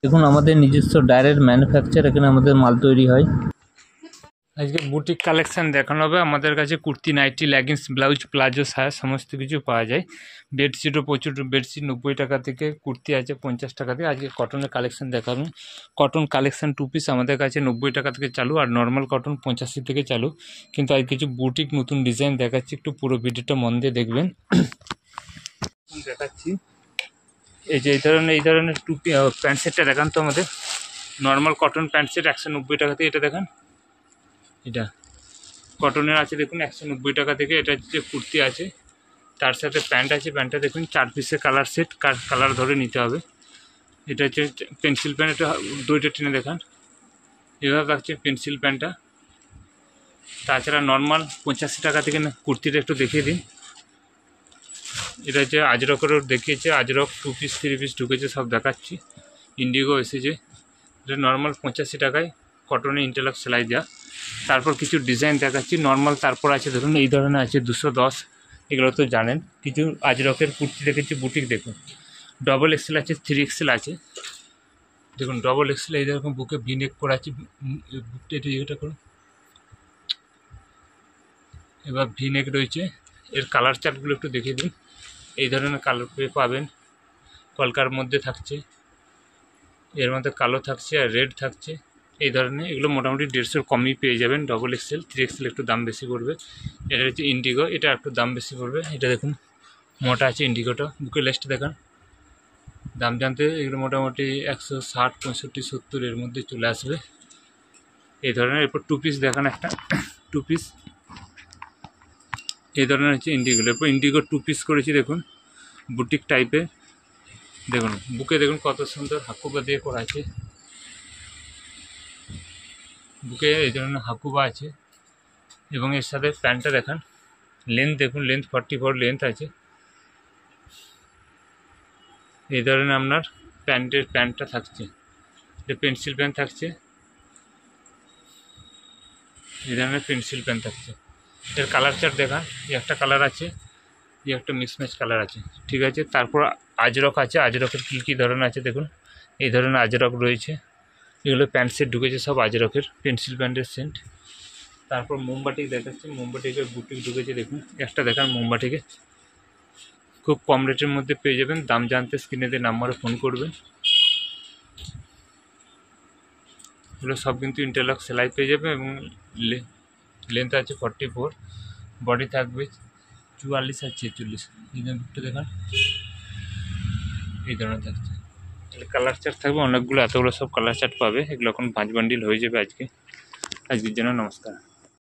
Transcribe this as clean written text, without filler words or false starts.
দেখুন আমাদের নিজস্ব ডাইরেক্ট ম্যানুফ্যাকচার, এখানে আমাদের মাল তৈরি হয়। আজকে বুটিক কালেকশান দেখানো হবে। আমাদের কাছে kurti, nightie, leggings, blouse, palazzo, সায়া সমস্ত কিছু পাওয়া যায়। বেডশিটও প্রচুর, বেডশিট 90 টাকা থেকে, কুর্তি আছে 50 টাকা থেকে। আজকে কটনের কালেকশান দেখাবেন। কটন কালেকশান 2 পিস আমাদের কাছে 90 টাকা থেকে চালু, আর নর্মাল কটন 85 থেকে চালু। কিন্তু আজ কিছু বুটিক নতুন ডিজাইন দেখাচ্ছি, একটু পুরো ভিডিওটা মন দিয়ে দেখবেন। দেখাচ্ছি এই যে এই ধরনের টুপি প্যান্ট সেটটা দেখান তো আমাদের। নর্মাল কটন প্যান্ট সেট 190 টাকা থেকে, এটা দেখান। এটা কটনের আছে দেখুন 190 টাকা থেকে। এটা হচ্ছে কুর্তি আছে, তার সাথে প্যান্ট আছে। প্যান্টটা দেখুন 4 পিসের কালার সেট, কালার ধরে নিতে হবে। এটা হচ্ছে পেন্সিল প্যান্ট, এটা দুইটা টেনে দেখান। এভাবে থাকছে পেন্সিল প্যান্টটা। তাছাড়া নর্মাল 85 টাকা থেকে কুর্তিটা একটু দেখিয়ে দিন। এটা হচ্ছে আজরকেরও দেখিয়েছে, আজরক 2 পিস 3 পিস ঢুকেছে, সব দেখাচ্ছি। ইন্ডিগো এসেছে, এটা নর্মাল 85 টাকায়, কটনে ইন্টারলক সেলাই দেওয়া। তারপর কিছু ডিজাইন দেখাচ্ছি নর্মাল। তারপর আছে ধরুন এই ধরনের আছে 210, এগুলো তো জানেন। কিছু আজরকের কুর্তি দেখেছি বুটিক, দেখুন ডবল এক্সেল আছে, 3XL আছে। দেখুন ডবল এক্সেল এইরকম বুকে ভিনেক করা আছে। বুকটা একটু ইয়েটা করুন, এবার ভিনেক রয়েছে। এর কালার চার্টগুলো একটু দেখিয়ে দিন। এই ধরনের কালার পাবেন, কলকার মধ্যে থাকছে, এর মধ্যে কালো থাকছে আর রেড থাকছে। এই ধরনের এগুলো মোটামুটি 150 কমই পেয়ে যাবেন। ডবল এক্সেল, 3XL একটু দাম বেশি পড়বে। এটা হচ্ছে ইন্ডিগো, এটা একটু দাম বেশি পড়বে। এটা দেখুন মোটা আছে ইন্ডিগোটা, বুকের লেসটা দেখান। দাম জানতে এগুলো মোটামুটি 160, 65, 70 এর মধ্যে চলে আসবে। এই ধরনের এরপর 2 পিস দেখান, একটা 2 পিস এই ধরনের হচ্ছে ইন্ডিগো। এরপর ইন্ডিগো 2 পিস করেছি দেখুন, বুটিক টাইপের। দেখুন বুকে দেখুন কত সুন্দর হাকুবা দিয়ে করা আছে। বুকে এই ধরনের হাকুবা আছে, এবং এর সাথে প্যান্টটা দেখান। লেন্থ দেখুন, লেন্থ 44 লেন্থ আছে। এই ধরনের আপনার প্যান্টটা থাকছে, এটা পেন্সিল প্যান্ট থাকছে। এই ধরনের পেন্সিল প্যান্ট থাকছে। এর কালার চার্ট দেখান। এই একটা কালার আছে, এই একটা মিক্সম্যাচ কালার আছে, ঠিক আছে। তারপর আজরক আছে, আজরকের কী ধরনের আছে দেখুন। এই ধরনের আজরক রয়েছে, এগুলো প্যান্ট সেট ঢুকেছে সব আজরকের, পেন্সিল প্যান্টের সেন্ট। তারপর মোমবাটিক দেখাচ্ছে, মোমবাটিকের বুটিক ঢুকেছে দেখুন। একটা দেখান মোমবাটিকে, খুব কম রেটের মধ্যে পেয়ে যাবেন। দাম জানতে স্ক্রিনে দিয়ে নাম্বারে ফোন করবেন। এগুলো সব কিন্তু ইন্টারলক সেলাই পেয়ে যাবে, এবং লেন্থ আছে 44, বডি থাকবে 44 আর 46। এই বুকটা দেখান, এই ধরনের থাকছে। কালার চার্ট থাকবে অনেকগুলো, এতগুলো সব কালার চার্ট পাবে। এগুলো এখন 5 বান্ডিল হয়ে যাবে আজকের জন্য। নমস্কার।